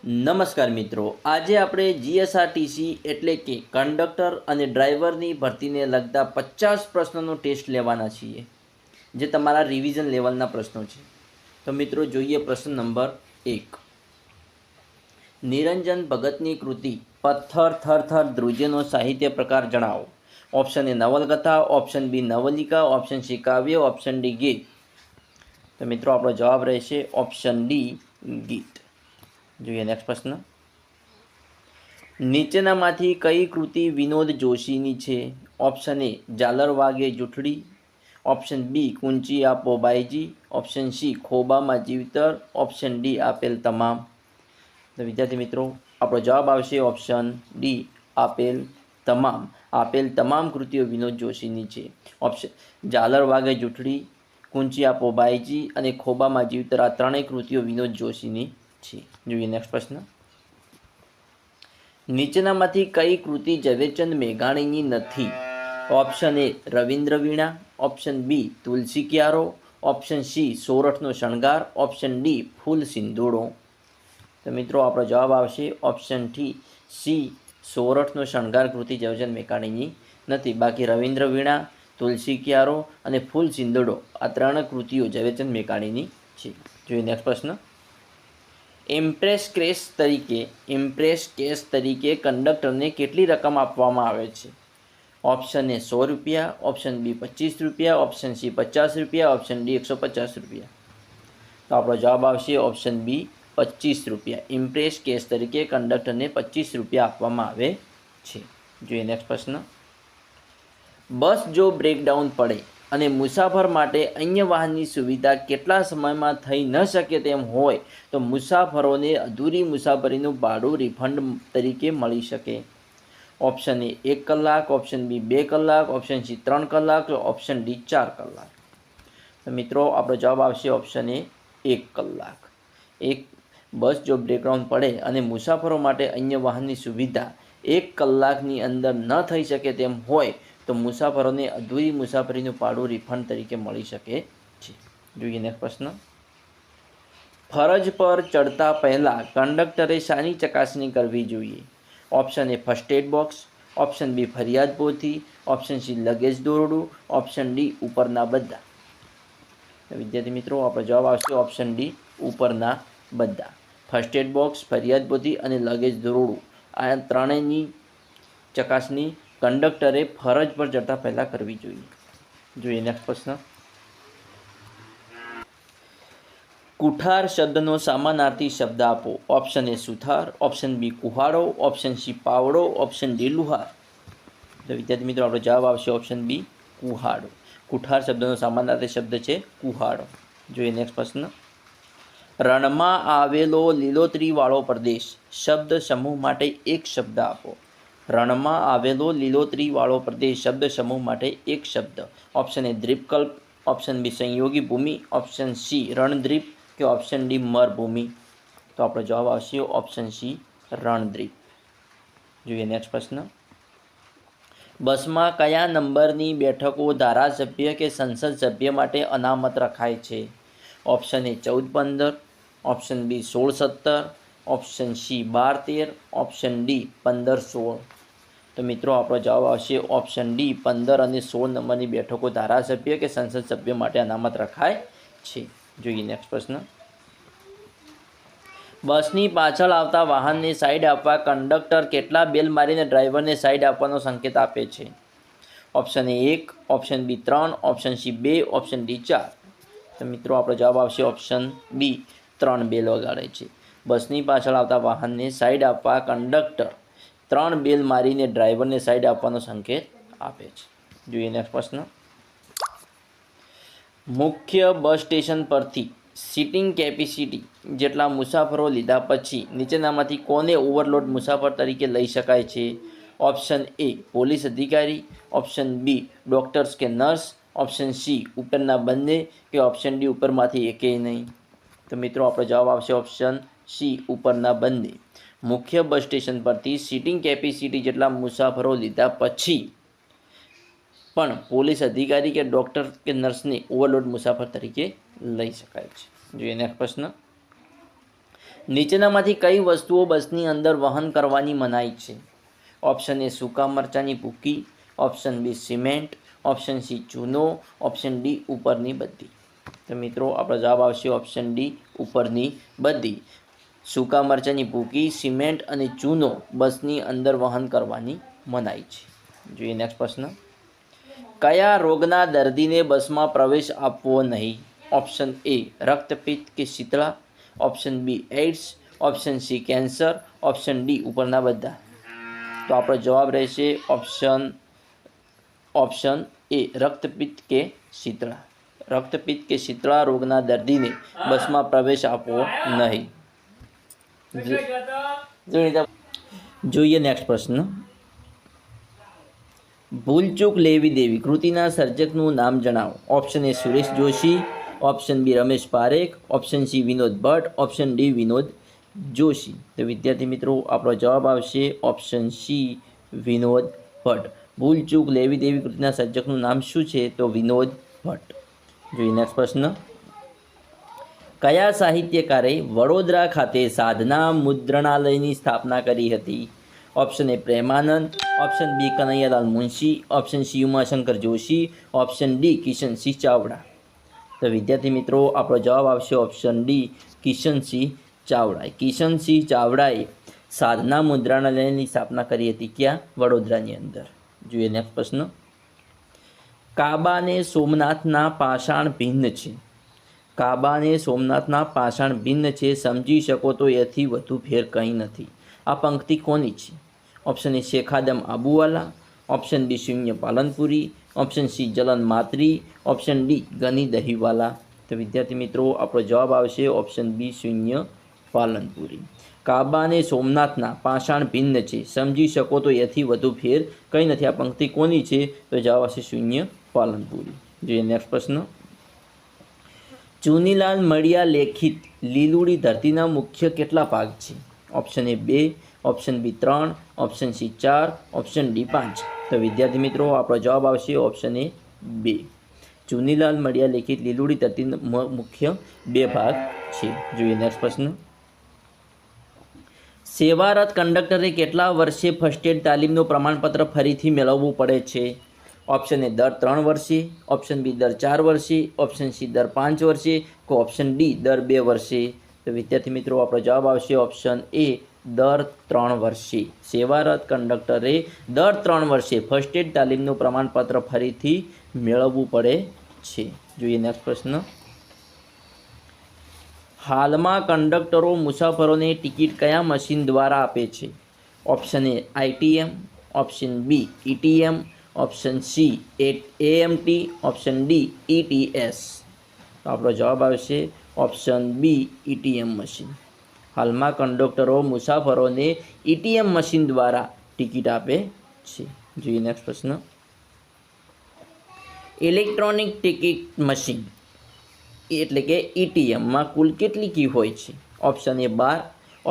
નમસ્કાર મિત્રો, આજે આપણે જીએસઆરટીસી એટલે કે કંડક્ટર અને ડ્રાઈવરની ભરતીને લગતા 50 પ્રશ્નોનો ટેસ્ટ લેવાના છીએ, જે તમારા રિવિઝન લેવલના પ્રશ્નો છે. તો મિત્રો જોઈએ પ્રશ્ન નંબર 1. નિરંજન ભગતની કૃતિ પથ્થર થર થર ધ્રુજેનો સાહિત્ય પ્રકાર જણાવો. ઓપ્શન એ નવલકથા, ઓપ્શન બી નવલિકા, ઓપ્શન સી કાવ્ય, ઓપ્શન ડી ગીત. તો મિત્રો આપણો જવાબ રહેશે ઓપ્શન ડી ગીત. જોઈએ નેક્સ્ટ પ્રશ્ન. નીચેનામાંથી કઈ કૃતિ વિનોદ જોશીની છે? ઓપ્શન એ ઝાલર વાગે જૂઠડી, ઓપ્શન બી કુંચી આપો બાઈજી, ઓપ્શન સી ખોબામાં જીવતર, ઓપ્શન ડી આપેલ તમામ. તો વિદ્યાર્થી મિત્રો આપણો જવાબ આવશે ઓપ્શન ડી આપેલ તમામ. આપેલ તમામ કૃતિઓ વિનોદ જોશીની છે. ઓપ્શન ઝાલર વાગે જૂઠડી, કુંચી આપો બાઈજી અને ખોબામાં જીવતર આ ત્રણેય કૃતિઓ વિનોદ જોશીની છે. જોઈએ નેક્સ્ટ પ્રશ્ન. નીચેનામાંથી કઈ કૃતિ ઝવેરચંદ મેઘાણીની નથી? Option A Ravindra Veena, option B Tulsi Kyaro, option C સોરઠનો શણગાર, ઓપ્શન ડી ફૂલ સિંદૂડો. તો મિત્રો આપણો જવાબ આવશે ઓપ્શન સી સોરઠનો શણગાર કૃતિ ઝવેરચંદ મેઘાણીની નથી. બાકી રવિન્દ્ર વીણા, તુલસી ક્યારો અને ફૂલ સિંદૂડો આ ત્રણ કૃતિઓ ઝવેરચંદ મેઘાણીની છે. જોઈએ નેક્સ્ટ પ્રશ્ન. ઇમ્પ્રેસ કેસ તરીકે કંડક્ટરને કેટલી રકમ આપવામાં આવે છે? ઓપ્શન એ 100 રૂપિયા, ઓપ્શન બી 25 રૂપિયા, ઓપ્શન સી 50 રૂપિયા, ઓપ્શન ડી 150 રૂપિયા. તો આપણો જવાબ આવશે ઓપ્શન બી 25 રૂપિયા. ઇમ્પ્રેસ કેસ તરીકે કંડક્ટરને 25 રૂપિયા આપવામાં આવે છે. જોઈએ નેક્સ્ટ પ્રશ્ન. બસ જો બ્રેકડાઉન પડે અને મુસાફર માટે અન્ય વાહનની સુવિધા કેટલા સમયમાં થઈ ન શકે તેમ હોય તો મુસાફરોને અધૂરી મુસાફરીનું ભાડું રિફંડ તરીકે મળી શકે. ઓપ્શન એ 1 કલાક, ઓપ્શન બી 2 કલાક, ઓપ્શન સી 3 કલાક, ઓપ્શન ડી 4 કલાક. તો મિત્રો આપણો જવાબ આવશે ઓપ્શન એ 1 કલાક. એક બસ જો બ્રેકડાઉન પડે અને મુસાફરો માટે અન્ય વાહનની સુવિધા 1 કલાકની અંદર ન થઈ શકે તેમ હોય તો મુસાફરોને અધૂરી મુસાફરીનું ભાડું રિફંડ તરીકે મળી શકે છે. જોઈએ નેક્સ્ટ પ્રશ્ન. ફરજ પર ચડતા પહેલાં કંડક્ટરે શાની ચકાસણી કરવી જોઈએ? Option A first aid box, option B ફરિયાદ પોથી, ઓપ્શન સી લગેજ દોરડું, ઓપ્શન ડી ઉપરના બધા. વિદ્યાર્થી મિત્રો આપણો જવાબ આવશે ઓપ્શન ડી ઉપરના બધા. ફર્સ્ટ એડ બોક્સ, ફરિયાદ પોથી અને લગેજ દોરડું આ ત્રણેયની ચકાસણી કંડક્ટરે ફરજ પર ચડતા પહેલાં કરવી જોઈએ. જોઈએ નેક્સ્ટ પ્રશ્ન. કુઠાર શબ્દનો સમાનાર્થી શબ્દ આપો. ઓપ્શન એ સુથાર, ઓપ્શન બી કુહાડો, ઓપ્શન સી પાવડો, ઓપ્શન ડી લુહાર. તો વિદ્યાર્થી મિત્રો આપણો જવાબ આવશે ઓપ્શન બી કુહાડો. કુઠાર શબ્દનો સમાનાર્થી શબ્દ છે કુહાડો. જોઈએ નેક્સ્ટ પ્રશ્ન. રણમાં આવેલો લીલોતરીવાળો પ્રદેશ શબ્દ સમૂહ માટે એક શબ્દ આપો. રણમાં આવેલો લીલોતરીવાળો પ્રદેશ શબ્દ સમૂહ માટે એક શબ્દ. ઓપ્શન એ દ્વીપકલ્પ, ઓપ્શન બી સંયોગી ભૂમિ, ઓપ્શન સી રણદ્વીપ કે ઓપ્શન ડી મરભૂમિ. તો આપણો જવાબ આવશે ઓપ્શન સી રણદ્વીપ. જોઈએ નેક્સ્ટ પ્રશ્ન. બસમાં કયા નંબરની બેઠકો ધારાસભ્ય કે સંસદ સભ્ય માટે અનામત રખાય છે? Option A 14-15, option B 16-17, option C 12-13, option D 15-16. તો મિત્રો આપણો જવાબ આવશે ઓપ્શન ડી 15 અને 16 નંબરની બેઠકો ધારાસભ્ય કે સંસદ સભ્ય માટે અનામત રખાય છે. જોઈએ નેક્સ્ટ પ્રશ્ન. બસની પાછળ આવતા વાહનને સાઈડ આપવા કંડક્ટર કેટલા બેલ મારીને ડ્રાઈવરને સાઈડ આપવાનો સંકેત આપે છે? Option A 1, option B 3, option C 2, option D 4. તો મિત્રો આપણો જવાબ આવશે ઓપ્શન બી 3 બેલ વગાડે છે. બસની પાછળ આવતા વાહનને સાઈડ આપવા કંડક્ટર 3 બેલ મારીને ડ્રાઈવરને સાઈડ આપવાનો સંકેત આપે છે. જોઈએ નેક્સ્ટ પ્રશ્ન. મુખ્ય બસ સ્ટેશન પરથી સીટિંગ કેપેસિટી જેટલા મુસાફરો લીધા પછી નીચેનામાંથી કોને ઓવરલોડ મુસાફર તરીકે લઈ શકાય છે? ઓપ્શન એ પોલીસ અધિકારી, ઓપ્શન બી ડૉક્ટર્સ કે નર્સ, ઓપ્શન સી ઉપરના બંને કે ઓપ્શન ડી ઉપરમાંથી એકેય નહીં. તો મિત્રો આપણો જવાબ આવશે ઓપ્શન સી ઉપરના બંને. મુખ્ય બસ સ્ટેશન પરથી સીટિંગ કેપેસિટી જેટલા મુસાફરો લીધા પછી પણ પોલીસ અધિકારી કે ડૉક્ટર કે નર્સને ઓવરલોડ મુસાફર તરીકે લઈ શકાય છે. જોઈએ નેક્સ્ટ પ્રશ્ન. નીચેનામાંથી કઈ વસ્તુઓ બસની અંદર વહન કરવાની મનાઈ છે? ઓપ્શન એ સૂકા મરચાંની ભૂકી, option B cement, option C ચૂનો, ઓપ્શન ડી ઉપરની બધી. તો મિત્રો આપણો જવાબ આવશે ઓપ્શન ડી ઉપરની બધી. સૂકા મરચાંની ભૂકી, સિમેન્ટ અને ચૂનો બસની અંદર વહન કરવાની મનાઈ છે. જોઈએ નેક્સ્ટ પ્રશ્ન. કયા રોગના દર્દીને બસમાં પ્રવેશ આપવો નહીં? ઓપ્શન એ રક્તપિત્ત કે શીતળા, option B AIDS, option C cancer, option D ઉપરના બધા. તો આપણો જવાબ રહેશે ઓપ્શન એ રક્તપિત્ત કે શીતળા. રક્તપિત્ત કે શીતળા રોગના દર્દીને બસમાં પ્રવેશ આપવો નહીં. જોઈએ નેક્સ્ટ પ્રશ્ન. ભૂલચૂક લેવી દેવી કૃતિના સર્જકનું નામ જણાવો. Option A Suresh Joshi, option B Ramesh Parekh, option C Vinod Bhatt, option D Vinod Joshi. તો વિદ્યાર્થી મિત્રો આપણો જવાબ આવશે ઓપ્શન સી વિનોદ ભટ્ટ. ભૂલચૂક લેવી દેવી કૃતિના સર્જકનું નામ શું છે? તો વિનોદ ભટ્ટ. જોઈએ નેક્સ્ટ પ્રશ્ન. કયા સાહિત્યકારે વડોદરા ખાતે સાધના મુદ્રણાલયની સ્થાપના કરી હતી? Option A Premanand, option B Kanaiyalal Munshi, option C Umashankar Joshi, option D Kishansinh Chavda. તો વિદ્યાર્થી મિત્રો આપણો જવાબ આવશે ઓપ્શન ડી કિશનસિંહ ચાવડા. કિશનસિંહ ચાવડાએ સાધના મુદ્રણાલયની સ્થાપના કરી હતી. ક્યાં? વડોદરાની અંદર. જોઈએ નેક્સ્ટ પ્રશ્ન. કાબાને સોમનાથના પાષાણ ભિન્ન છે. કાબાને સોમનાથના પાષાણ ભિન્ન છે, સમજી શકો તો એથી વધુ ફેર કંઈ નથી. આ પંક્તિ કોની છે? ઓપ્શન એ શેખાદમ આબુવાલા, ઓપ્શન બી શૂન્ય Palanpuri, option C જલન માત્રી, option D ગની દહીવાલા. તો વિદ્યાર્થી મિત્રો આપણો જવાબ આવશે ઓપ્શન બી શૂન્ય પાલનપુરી. કાબાને સોમનાથના પાષાણ ભિન્ન છે, સમજી શકો તો એથી વધુ ફેર કંઈ નથી. આ પંક્તિ કોની છે? તો જવાબ આવશે શૂન્ય પાલનપુરી. જોઈએ નેક્સ્ટ પ્રશ્ન. ચુનીલાલ મળિયા લેખિત લીલુડી ધરતીના મુખ્ય કેટલા ભાગ છે? Option A 2, option B 3, option C 4, option D 5. તો વિદ્યાર્થી મિત્રો આપણો જવાબ આવશે ઓપ્શન એ 2. ચુનીલાલ મળિયા લેખિત લીલુડી ધરતીના મુખ્ય 2 ભાગ છે. જોઈએ નેક્સ્ટ પ્રશ્ન. સેવારત કંડક્ટરે કેટલા વર્ષે ફર્સ્ટ એડ તાલીમનું પ્રમાણપત્ર ફરીથી મેળવવું પડે છે? ઓપ્શન એ દર 3 વર્ષે, ઓપ્શન બી દર 4 વર્ષે, ઓપ્શન સી દર 5 વર્ષે, કે ઓપ્શન ડી દર 2 વર્ષે. તો વિદ્યાર્થી મિત્રો આપણો જવાબ આવશે ઓપ્શન એ દર 3 વર્ષે. સેવારત કંડક્ટરે દર 3 વર્ષે ફર્સ્ટ એડ તાલીમનું પ્રમાણપત્ર ફરીથી મેળવવું પડે છે. જોઈએ નેક્સ્ટ પ્રશ્ન. હાલમાં કંડક્ટરો મુસાફરોને ટિકિટ કયા મશીન દ્વારા આપે છે? Option A ITM, option B ETM, option C AMT, option D ETS. તો આપણો જવાબ આવશે ઓપ્શન બી ઈટીએમ મશીન. હાલમાં કંડક્ટરો મુસાફરોને ઈટીએમ મશીન દ્વારા ટિકિટ આપે છે. જોઈએ નેક્સ્ટ પ્રશ્ન. ઇલેક્ટ્રોનિક ટિકિટ મશીન એટલે કે ઈટીએમમાં કુલ કેટલી કી હોય છે? Option A 12,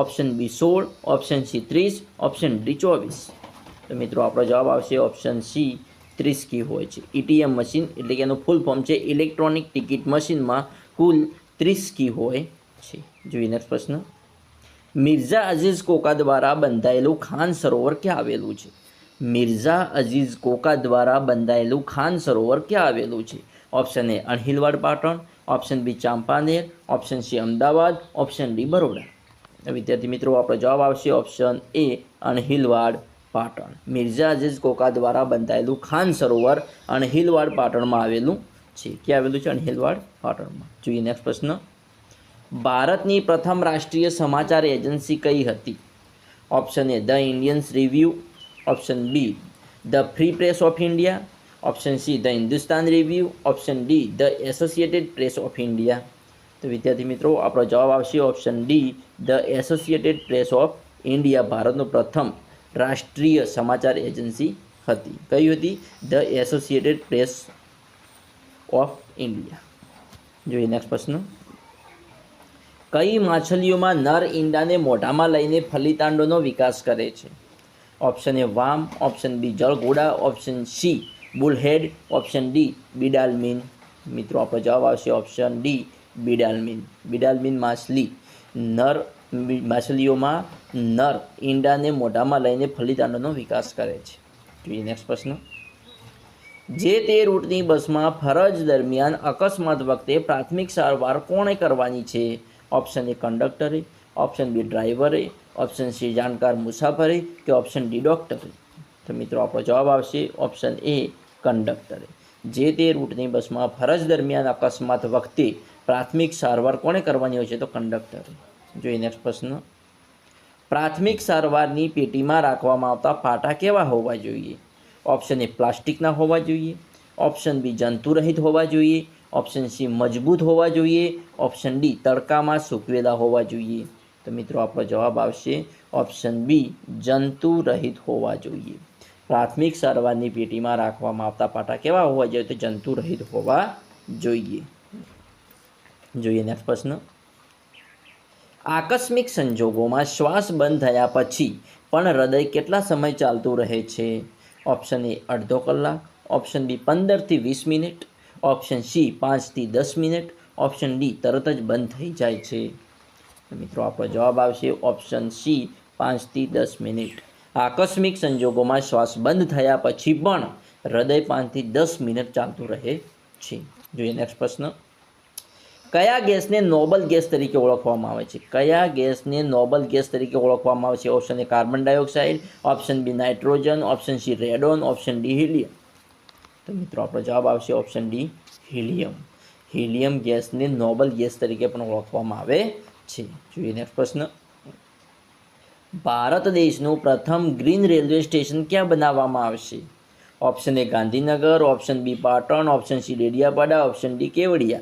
option B 16, option C 30, option D 24. તો મિત્રો આપણો જવાબ આવશે ઓપ્શન સી 30 કી હોય છે. ઈટીએમ મશીન એટલે કે એનું ફૂલ ફોર્મ છે ઇલેક્ટ્રોનિક ટિકિટ મશીનમાં કુલ 30 કી હોય છે. જોઈએ નેક્સ્ટ પ્રશ્ન. મિર્ઝા અઝીઝ કોકા દ્વારા બંધાયેલું ખાન સરોવર ક્યાં આવેલું છે? મિર્ઝા અઝીઝ કોકા દ્વારા બંધાયેલું ખાન સરોવર ક્યાં આવેલું છે? Option A Anhilwad Patan, option B Champaner, option C Ahmedabad, option D Baroda. વિદ્યાર્થી મિત્રો આપણો જવાબ આવશે ઓપ્શન એ અણહિલવાડ પાટણ. મિર્ઝા અઝીઝ કોકા દ્વારા બંધાયેલું ખાન સરોવર અણહિલવાડ પાટણમાં આવેલું છે. ક્યાં આવેલું છે? અણહિલવાડ પાટણમાં. જોઈએ નેક્સ્ટ પ્રશ્ન. ભારતની પ્રથમ રાષ્ટ્રીય સમાચાર એજન્સી કઈ હતી? Option A the Indians review, option B the free press of India, option see the Hindustan review, option D the associated press of India. તો વિદ્યાર્થી મિત્રો આપણો જવાબ આવશે option D the associated press of India ભારતનું પ્રથમ રાષ્ટ્રીય સમાચાર એજન્સી હતી. કઈ હતી? The associated press of India. જોઈએ નેક્સ્ટ પ્રશ્ન. કઈ માછલીઓમાં નર ઈંડાને મોઢામાં લઈને ફલિતાંડોનો વિકાસ કરે છે? ઓપ્શન એ વામ, ઓપ્શન બી જળઘોડા, option C bullhead, option D બિડાલમીન. મિત્રો આપણો જવાબ આવશે ઓપ્શન ડી બિડાલમીન. બિડાલમીન માછલી નર માછલીઓમાં નર ઈંડાને મોઢામાં લઈને ફલિતાંડોનો વિકાસ કરે છે. જોઈએ નેક્સ્ટ પ્રશ્ન. જે તે રૂટની બસમાં ફરજ દરમિયાન અકસ્માત વખતે પ્રાથમિક સારવાર કોણે કરવાની છે? ઓપ્શન એ કંડક્ટરે, ઓપ્શન બી ડ્રાઈવરે, ઓપ્શન સી જાણકાર મુસાફરે કે ઓપ્શન ડી ડૉક્ટરે. તો મિત્રો આપણો જવાબ આવશે ઓપ્શન એ કંડક્ટરે. જે તે રૂટની બસમાં ફરજ દરમિયાન અકસ્માત વખતે પ્રાથમિક સારવાર કોણે કરવાની હોય છે? તો કંડક્ટરે. જોઈએ નેક્સ્ટ પ્રશ્ન. પ્રાથમિક સારવારની પેટીમાં રાખવામાં આવતા પાટા કેવા હોવા જોઈએ? ઓપ્શન એ પ્લાસ્ટિકના હોવા જોઈએ, ઓપ્શન બી જંતુરહિત હોવા જોઈએ, ઓપ્શન સી મજબૂત હોવા જોઈએ, ઓપ્શન ડી તડકામાં સૂકવેલા હોવા જોઈએ. તો મિત્રો આપણો જવાબ આવશે ઓપ્શન બી જંતુરહિત હોવા જોઈએ. પ્રાથમિક સારવારની પેટીમાં રાખવામાં આવતા પાટા કેવા હોવા જોઈએ? તો જંતુરહિત હોવા જોઈએ. જોઈએ નેક્સ્ટ પ્રશ્ન. આકસ્મિક સંજોગોમાં શ્વાસ બંધ થયા પછી પણ હૃદય કેટલા સમય ચાલતું રહે છે? ઓપ્શન એ અડધો કલાક, ઓપ્શન બી 15થી 20 મિનિટ, ઓપ્શન સી 5થી 10 મિનિટ, ઓપ્શન ડી તરત જ બંધ થઈ જાય છે. મિત્રો આપણો જવાબ આવશે ઓપ્શન સી 5થી 10 મિનિટ. આકસ્મિક સંજોગોમાં શ્વાસ બંધ થયા પછી પણ હૃદય 5થી 10 મિનિટ ચાલતું રહે છે. જોઈએ નેક્સ્ટ પ્રશ્ન. કયા ગેસને નોબલ ગેસ તરીકે ઓળખવામાં આવે છે? કયા ગેસને નોબલ ગેસ તરીકે ઓળખવામાં આવે છે? Option A carbon dioxide, option B nitrogen, option C radon, option D helium. તો મિત્રો આપણો જવાબ આવશે ઓપ્શન ડી હિલિયમ. હિલિયમ ગેસને નોબલ ગેસ તરીકે પણ ઓળખવામાં આવે છે. જોઈએ નેક્સ્ટ પ્રશ્ન. ભારત દેશનું પ્રથમ ગ્રીન રેલવે સ્ટેશન ક્યાં બનાવવામાં આવશે? Option A Gandhinagar, option B Patan, option C Dediapada, option D Kevadia.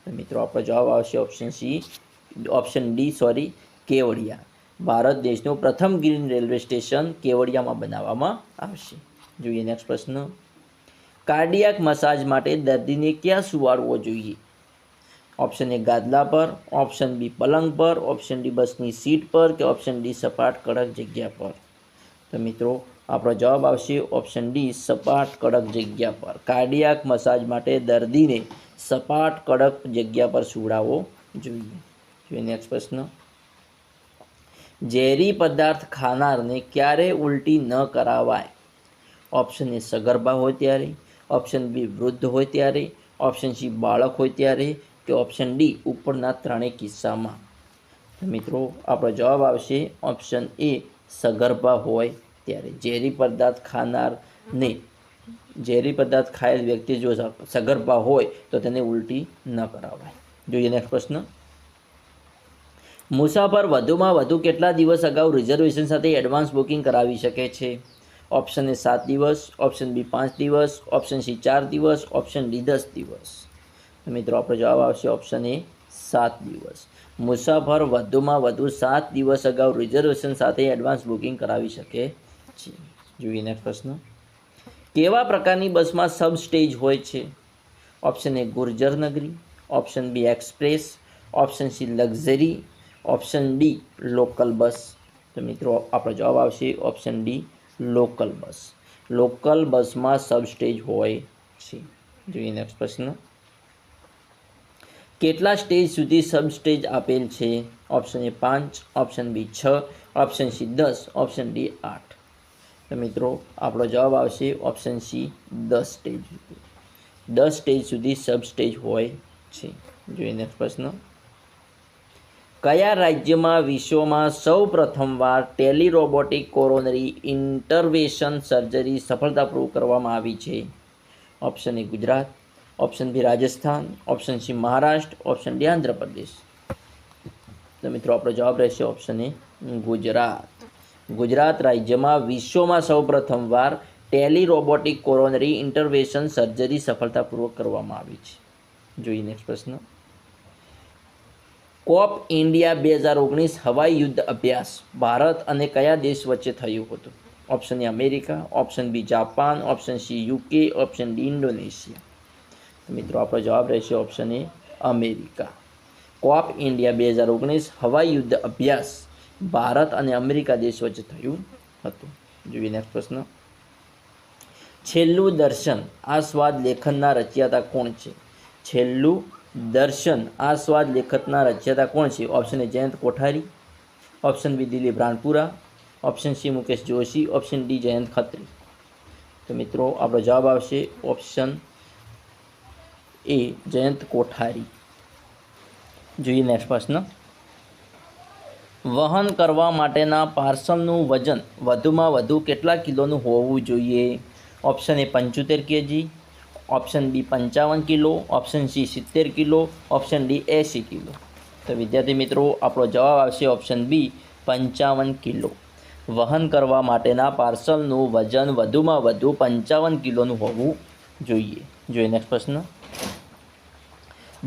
તો મિત્રો આપણો જવાબ આવશે ઓપ્શન ડી કેવડિયા. ભારત દેશનું પ્રથમ ગ્રીન રેલવે સ્ટેશન કેવડિયામાં બનાવવામાં આવશે. જોઈએ નેક્સ્ટ પ્રશ્ન. કાર્ડિયાક મસાજ માટે દર્દીને ક્યાં સુવાડવો જોઈએ? ઓપ્શન એ ગાદલા પર, ઓપ્શન બી પલંગ પર, ઓપ્શન ડી બસની સીટ પર કે ઓપ્શન ડી સપાટ કડક જગ્યા પર. તો મિત્રો આપણો જવાબ આવશે ઓપ્શન ડી સપાટ કડક જગ્યા પર. કાર્ડિયાક મસાજ માટે દર્દીને સપાટ કડક જગ્યા પર સુવડાવવો જોઈએ. જોઈએ નેક્સ્ટ પ્રશ્ન. ઝેરી પદાર્થ ખાનારને ક્યારે ઉલટી ન કરાવાય? ઓપ્શન એ સગર્ભા હોય ત્યારે, ઓપ્શન બી વૃદ્ધ હોય ત્યારે, ઓપ્શન સી બાળક હોય ત્યારે કે ઓપ્શન ડી ઉપરના ત્રણેય કિસ્સામાં. મિત્રો આપણો જવાબ આવશે ઓપ્શન એ સગર્ભા હોય ત્યારે. ઝેરી પદાર્થ ખાયેલ વ્યક્તિ જો સગર્ભા હોય તો તેને ઉલટી ન કરાવાય. જોઈએ નેક્સ્ટ પ્રશ્ન. મુસાફર વધુમાં વધુ કેટલા દિવસ અગાઉ રિઝર્વેશન સાથે એડવાન્સ બુકિંગ કરાવી શકે છે? ઓપ્શન એ 7 દિવસ, ઓપ્શન બી 5 દિવસ, ઓપ્શન સી 4 દિવસ, ઓપ્શન ડી 10 દિવસ. મિત્રો આપણો જવાબ આવશે ઓપ્શન એ 7 દિવસ. મુસાફર વધુમાં વધુ 7 દિવસ અગાઉ રિઝર્વેશન સાથે એડવાન્સ બુકિંગ કરાવી શકે છે. જોઈએ નેક્સ્ટ પ્રશ્ન. કેવા પ્રકારની બસમાં સબ સ્ટેજ હોય છે? Option A Gurjar Nagari, option B express, option C luxury, option D local bus. તો મિત્રો આપણો જવાબ આવશે option D local bus. Local બસમાં સબ સ્ટેજ હોય છે. જોઈએ નેક્સ્ટ પ્રશ્ન. કેટલા સ્ટેજ સુધી સબ સ્ટેજ આપેલ છે? Option A 5, option B 6, option C 10, option D 8. તો મિત્રો આપણો જવાબ આવશે ઓપ્શન સી 10 સ્ટેજ. 10 સ્ટેજ સુધી સબ સ્ટેજ હોય છે. જોઈએ નેક્સ્ટ પ્રશ્ન. કયા રાજ્યમાં વિશ્વમાં સૌ પ્રથમવાર ટેલિરોબોટિક કોરોનરી ઇન્ટરવેશન સર્જરી સફળતાપૂર્વક કરવામાં આવી છે? Option A Gujarat, option B Rajasthan, option C Maharashtra, option D Andhra Pradesh. તો મિત્રો આપણો જવાબ રહેશે ઓપ્શન એ ગુજરાત. ગુજરાત રાજ્યમાં વિશ્વમાં સૌ પ્રથમવાર ટેલિરોબોટિક કોરોનરી ઇન્ટરવેશન સર્જરી સફળતાપૂર્વક કરવામાં આવી છે. જોઈએ નેક્સ્ટ પ્રશ્ન. કોપ ઇન્ડિયા 2019 હવાઈ યુદ્ધ અભ્યાસ ભારત અને કયા દેશ વચ્ચે થયું હતું? Option A America, option B Japan, option C UK, option D Indonesia. મિત્રો આપણો જવાબ રહેશે option A America. Cope India 2019 હવાઈ યુદ્ધ અભ્યાસ ભારત અને અમેરિકા દેશ વચ્ચે થયું હતું. જોઈએ નેક્સ્ટ પ્રશ્ન. છેલ્લું દર્શન આ સ્વાદ લેખનના રચયિતા કોણ છે? છેલ્લું દર્શન આસ્વાદ લેખકના રચયિતા કોણ છે? Option A Jayant Kothari, option B Dilip Ranpura, option C Mukesh Joshi, option D Jayant Khatri. તો મિત્રો આપણો જવાબ આવશે ઓપ્શન એ જયંત કોઠારી. જોઈએ નેક્સ્ટ પ્રશ્ન. વહન કરવા માટેના પાર્સલનું વજન વધુમાં વધુ કેટલા કિલોનું હોવું જોઈએ? Option A 75 kg, option B 55 kilo, option C 70 kilo, option D 80 kilo. તો વિદ્યાર્થી મિત્રો આપણો જવાબ આવશે ઓપ્શન બી 55 કિલો. વહન કરવા માટેના પાર્સલનું વજન વધુમાં વધુ 55 કિલોનું હોવું જોઈએ. જોઈએ નેક્સ્ટ પ્રશ્ન.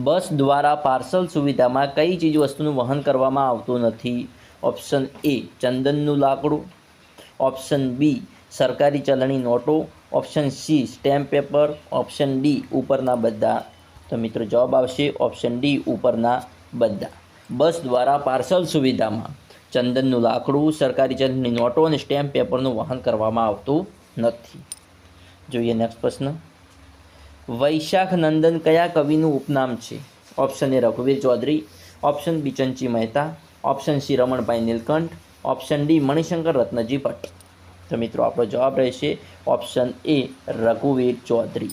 બસ દ્વારા પાર્સલ સુવિધામાં કઈ ચીજવસ્તુનું વહન કરવામાં આવતું નથી? ઓપ્શન એ ચંદનનું લાકડું, ઓપ્શન બી સરકારી ચલણી નોટો, option C stamp paper, option D ઉપરના બધા. તો મિત્રો જવાબ આવશે ઓપ્શન ડી ઉપરના બધા. બસ દ્વારા પાર્સલ સુવિધામાં ચંદનનું લાકડું, સરકારી ચલણી નોટો અને સ્ટેમ્પ પેપરનું વહન કરવામાં આવતું નથી. જોઈએ નેક્સ્ટ પ્રશ્ન. વૈશાખ નંદન કયા કવિનું ઉપનામ છે? ઓપ્શન એ રઘુવીર Chaudhari, option B Chanchi Mehta, option C Ramanbhai Nilkanth, option D Manishankar Ratnaji Bhatt. તો મિત્રો આપણો જવાબ રહેશે ઓપ્શન એ રઘુવીર ચૌધરી.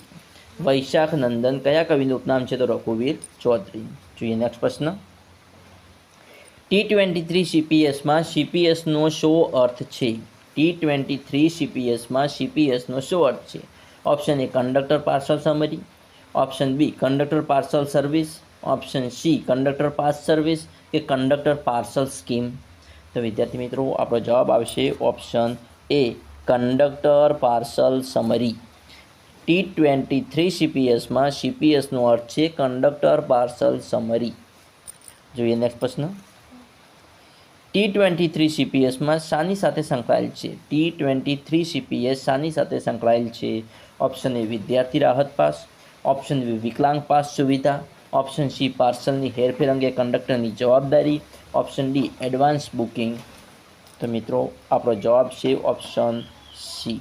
વૈશાખ નંદન કયા કવિનું ઉપનામ છે? તો રઘુવીર ચૌધરી. જોઈએ નેક્સ્ટ પ્રશ્ન. T23 CPSમાં CPSનો શું અર્થ છે? T23 CPSમાં CPSનો શું અર્થ છે? Option A conductor parcel summary, option B conductor parcel service, option C conductor pass service કે કંડક્ટર પાર્સલ સ્કીમ. તો વિદ્યાર્થી મિત્રો આપણો જવાબ આવશે option A conductor parcel summary. T23 CPSમાં CPSનો અર્થ છે કંડક્ટર પાર્સલ સમરી. જોઈએ નેક્સ્ટ પ્રશ્ન. T23 CPSમાં શાની સાથે સંકળાયેલ છે? T23 CPS શાની સાથે સંકળાયેલ છે? ઓપ્શન એ વિદ્યાર્થી રાહત પાસ, ઓપ્શન બી વિકલાંગ પાસ સુવિધા, ઓપ્શન સી પાર્સલની હેરફેર અંગે કંડક્ટરની જવાબદારી, ઓપ્શન ડી એડવાન્સ બુકિંગ. તો મિત્રો આપણો જવાબ છે ઓપ્શન સી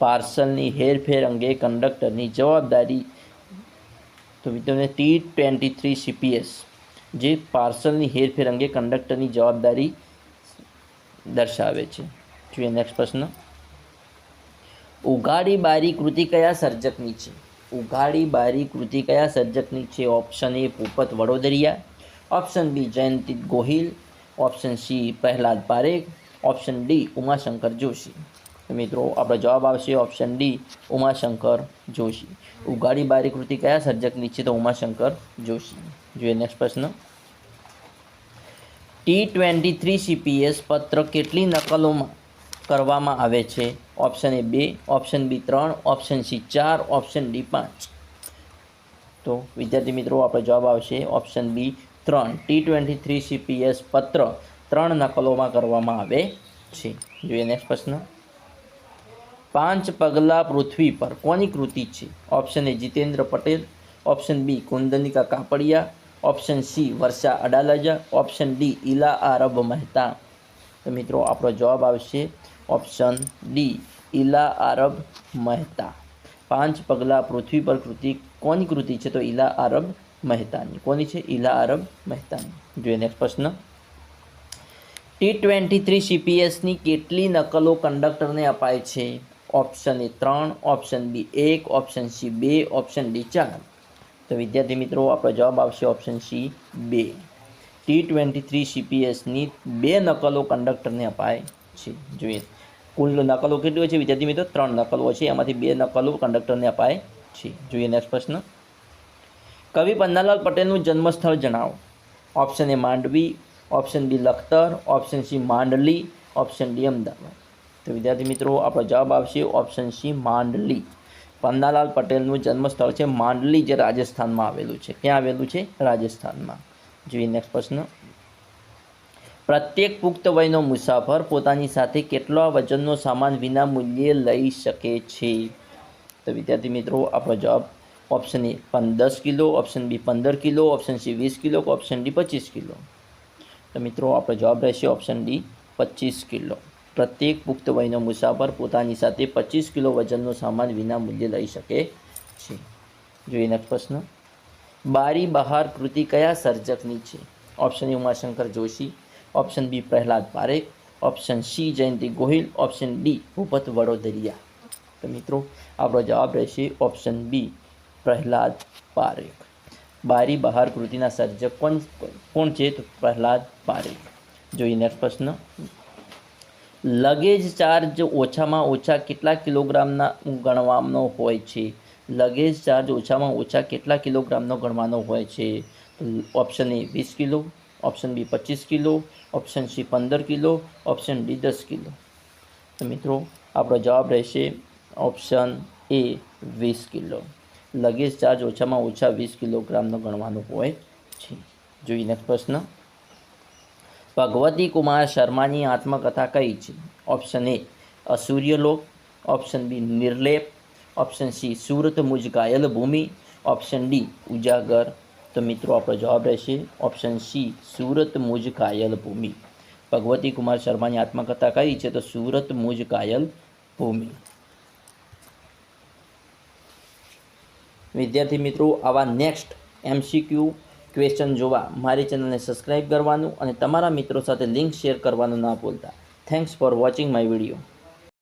પાર્સલની હેરફેર અંગે કંડક્ટરની જવાબદારી. તો મિત્રોને T23 CPS જે પાર્સલની હેરફેર અંગે કંડક્ટરની જવાબદારી દર્શાવે છે. જોઈએ નેક્સ્ટ પ્રશ્ન. ઉઘાડી બારી કૃતિ કયા સર્જકની છે? ઉઘાડી બારી કૃતિ કયા સર્જકની છે? Option A Bhupat Vadodariya, option B Jayant Gohil, option C Prahlad Parekh, option D Umashankar Joshi. તો મિત્રો આપણો જવાબ આવશે ઓપ્શન ડી ઉમાશંકર જોશી. ઉઘાડી બારી કૃતિ કયા સર્જકની છે? તો ઉમાશંકર જોશી. જોઈએ નેક્સ્ટ પ્રશ્ન. T23 CPS પત્ર કેટલી નકલોમાં કરવામાં આવે છે? Option A 2, option B 3, option C 4, option D 5. તો વિદ્યાર્થી મિત્રો આપણો જવાબ આવશે ઓપ્શન બી 3. T23 CPS પત્ર 3 નકલોમાં કરવામાં આવે છે. જોઈએ નેક્સ્ટ પ્રશ્ન. 5 પગલાં પૃથ્વી પર કોની કૃતિ છે? Option A Jitendra Patel, option B Kundanika Kapadia, option C Varsha Adalja, option D Ila Arab Mehta. તો મિત્રો આપણો જવાબ આવશે ઓપ્શન ડી ઇલા આરબ મહેતા. 5 પગલાં પૃથ્વી પર કૃતિ કોની કૃતિ છે? તો ઇલા આરબ મહેતાની. કોની છે? ઇલા આરબ મહેતાની. જોઈએ નેક્સ્ટ પ્રશ્ન. T23 CPSની કેટલી નકલો કંડક્ટરને અપાય છે? Option A 3, option B 1, option C 2, option D 4. તો વિદ્યાર્થી મિત્રો આપણો જવાબ આવશે ઓપ્શન સી 2. T23 CPSની 2 નકલો કંડક્ટરને અપાય છે. જોઈએ કુલ નકલો કેટલી હોય છે વિદ્યાર્થી મિત્રો? 3 નકલો છે, એમાંથી 2 નકલો કંડક્ટરને અપાય છે. જોઈએ નેક્સ્ટ પ્રશ્ન. કવિ પન્નાલાલ પટેલનું જન્મસ્થળ જણાવો. Option A Mandvi, option B Lakhtar, option C Mandli, option D Ahmedabad. તો વિદ્યાર્થી મિત્રો આપણો જવાબ આવશે ઓપ્શન સી માંડલી. પન્નાલાલ પટેલનું જન્મસ્થળ છે માંડલી, જે રાજસ્થાનમાં આવેલું છે. ક્યાં આવેલું છે? રાજસ્થાનમાં. જોઈએ નેક્સ્ટ પ્રશ્ન. પ્રત્યેક પુખ્ત વયનો મુસાફર પોતાની સાથે કેટલા વજનનો સામાન વિના મૂલ્યે લઈ શકે છે? તો વિદ્યાર્થી મિત્રો આપણો જવાબ option A 10 kilo, option B 15 kilo, option C 20 kilo, option D 25 kilo. તો મિત્રો આપણો જવાબ રહેશે ઓપ્શન ડી 25 કિલો. પ્રત્યેક પુખ્ત વયનો મુસાફર પોતાની સાથે 25 કિલો વજનનો સામાન વિના મૂલ્યે લઈ શકે છે. જોઈએ નેક્સ્ટ પ્રશ્ન. બારી બહાર કૃતિ કયા સર્જકની છે? Option A Umashankar Joshi, option B Prahlad Parekh, option C Jayanti Gohil, option D Bhupat Vadodariya. તો મિત્રો આપણો જવાબ રહેશે ઓપ્શન બી પ્રહલાદ પારેખ. બારી બહાર કૃતિના સર્જક કોણ છે? તો પ્રહલાદ પારેખ. જોઈએ નેક્સ્ટ પ્રશ્ન. લગેજ ચાર્જ ઓછામાં ઓછા કેટલા કિલોગ્રામના ગણવાનો હોય છે? લગેજ ચાર્જ ઓછામાં ઓછા કેટલા કિલોગ્રામનો ગણવાનો હોય છે? Option A 20 kilo, option B 25 kilo, option C 15 kilo, option D 10 kilo. તો મિત્રો આપણો જવાબ રહેશે option A 20 kilo. Luggage charge ઓછામાં ઓછા 20 કિલોગ્રામનો ગણવાનો હોય છે. જોઈએ નેક્સ્ટ પ્રશ્ન. ભગવતી કુમાર શર્માની આત્મકથા કઈ છે? Option A Asuryalok, option B Nirlep, option C Surat મુજ કાયલ ભૂમિ, ઓપ્શન ડી ઉજાગર. તો મિત્રો આપણો જવાબ રહેશે ઓપ્શન સી સુરત મુજ કાયલ ભૂમિ. ભગવતી કુમાર શર્માની આત્મકથા કઈ છે? તો સુરત મુજ કાયલ ભૂમિ. વિદ્યાર્થી મિત્રો, આવા નેક્સ્ટ MCQ ક્વેશ્ચન જોવા મારી ચેનલને સબસ્ક્રાઈબ કરવાનું અને તમારા મિત્રો સાથે લિંક શેર કરવાનું ના ભૂલતા. Thanks for watching my video.